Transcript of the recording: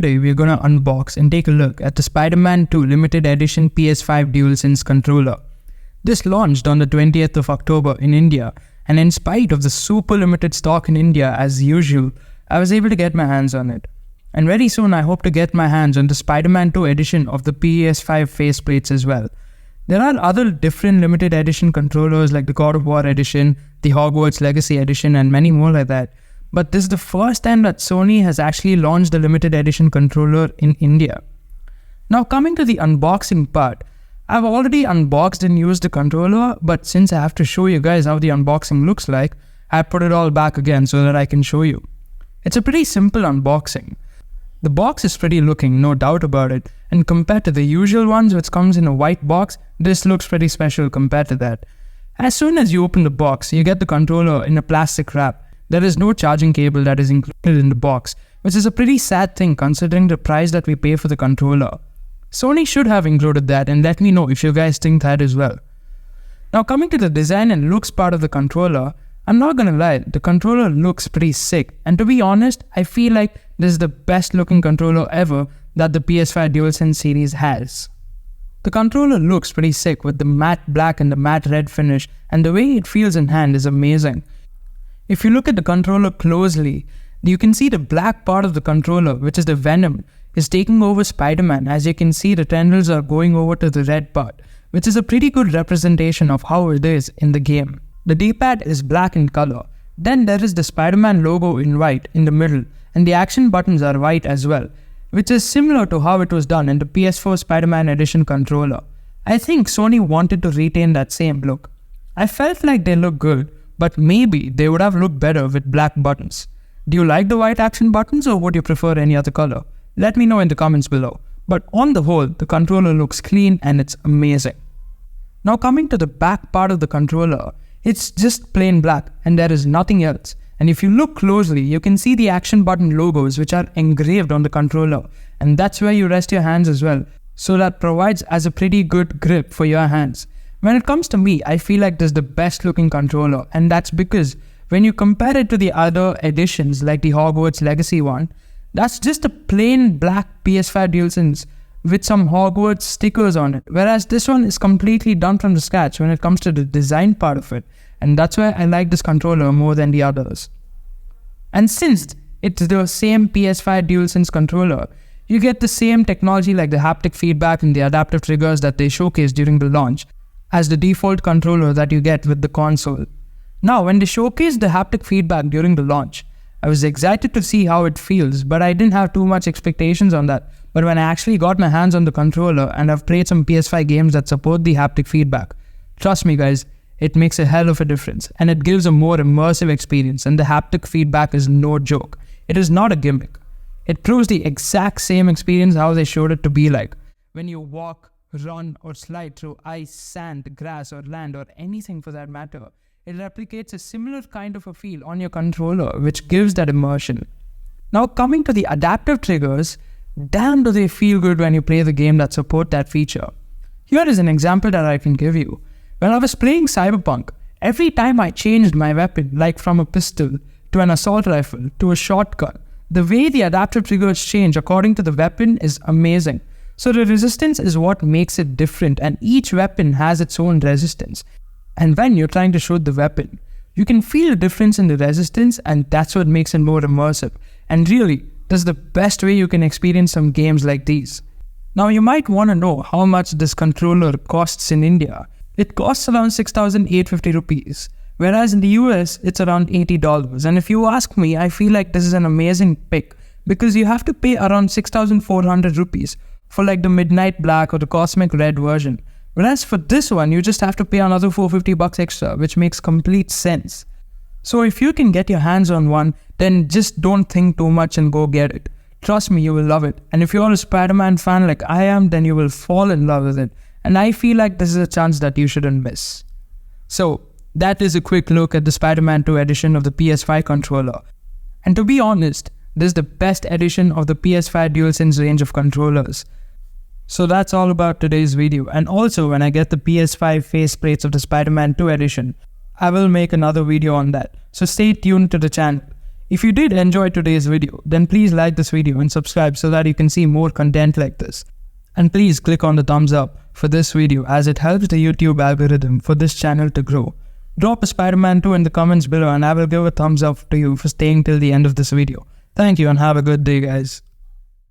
Today we're gonna unbox and take a look at the Spider-Man 2 limited edition PS5 DualSense Controller. This launched on the 20th of October in India, and in spite of the super limited stock in India as usual, I was able to get my hands on it. And very soon I hope to get my hands on the Spider-Man 2 edition of the PS5 faceplates as well. There are other different limited edition controllers like the God of War edition, the Hogwarts Legacy edition, and many more like that. But this is the first time that Sony has actually launched a limited edition controller in India. Now coming to the unboxing part, I've already unboxed and used the controller, but since I have to show you guys how the unboxing looks like, I put it all back again so that I can show you. It's a pretty simple unboxing. The box is pretty looking, no doubt about it, and compared to the usual ones which comes in a white box, this looks pretty special compared to that. As soon as you open the box, you get the controller in a plastic wrap. There is no charging cable that is included in the box, which is a pretty sad thing considering the price that we pay for the controller. Sony should have included that, and let me know if you guys think that as well. Now coming to the design and looks part of the controller, I'm not gonna lie, the controller looks pretty sick, and to be honest, I feel like this is the best looking controller ever that the PS5 DualSense series has. The controller looks pretty sick with the matte black and the matte red finish, and the way it feels in hand is amazing. If you look at the controller closely, you can see the black part of the controller, which is the Venom, is taking over Spider-Man. As you can see, the tendrils are going over to the red part, which is a pretty good representation of how it is in the game. The D-pad is black in color. Then there is the Spider-Man logo in white in the middle, and the action buttons are white as well, which is similar to how it was done in the PS4 Spider-Man edition controller. I think Sony wanted to retain that same look. I felt like they look good, but maybe they would have looked better with black buttons. Do you like the white action buttons or would you prefer any other color? Let me know in the comments below. But on the whole, the controller looks clean and it's amazing. Now coming to the back part of the controller, it's just plain black and there is nothing else. And if you look closely, you can see the action button logos which are engraved on the controller, and that's where you rest your hands as well. So that provides as a pretty good grip for your hands. When it comes to me, I feel like this is the best looking controller, and that's because when you compare it to the other editions like the Hogwarts Legacy one, that's just a plain black PS5 DualSense with some Hogwarts stickers on it, whereas this one is completely done from the scratch when it comes to the design part of it, and that's why I like this controller more than the others. And since it's the same PS5 DualSense controller, you get the same technology like the haptic feedback and the adaptive triggers that they showcased during the launch as the default controller that you get with the console. Now, when they showcased the haptic feedback during the launch, I was excited to see how it feels, but I didn't have too much expectations on that. But when I actually got my hands on the controller and I've played some PS5 games that support the haptic feedback, trust me guys, it makes a hell of a difference and it gives a more immersive experience, and the haptic feedback is no joke. It is not a gimmick. It proves the exact same experience how they showed it to be like. When you walk, run or slide through ice, sand, grass or land or anything for that matter, it replicates a similar kind of a feel on your controller, which gives that immersion. Now coming to the adaptive triggers, damn do they feel good when you play the game that support that feature. Here is an example that I can give you. When I was playing Cyberpunk, every time I changed my weapon, like from a pistol to an assault rifle to a shotgun, the way the adaptive triggers change according to the weapon is amazing. So the resistance is what makes it different, and each weapon has its own resistance. And when you're trying to shoot the weapon, you can feel a difference in the resistance, and that's what makes it more immersive. And really, this is the best way you can experience some games like these. Now you might want to know how much this controller costs in India. It costs around 6,850 rupees, whereas in the US it's around $80. And if you ask me, I feel like this is an amazing pick because you have to pay around 6,400 rupees for like the Midnight Black or the Cosmic Red version. Whereas for this one, you just have to pay another 450 bucks extra, which makes complete sense. So if you can get your hands on one, then just don't think too much and go get it. Trust me, you will love it. And if you're a Spider-Man fan like I am, then you will fall in love with it. And I feel like this is a chance that you shouldn't miss. So that is a quick look at the Spider-Man 2 edition of the PS5 controller. And to be honest, this is the best edition of the PS5 DualSense range of controllers. So that's all about today's video, and also when I get the PS5 faceplates of the Spider-Man 2 edition, I will make another video on that, so stay tuned to the channel. If you did enjoy today's video, then please like this video and subscribe so that you can see more content like this. And please click on the thumbs up for this video as it helps the YouTube algorithm for this channel to grow. Drop a Spider-Man 2 in the comments below and I will give a thumbs up to you for staying till the end of this video. Thank you and have a good day, guys.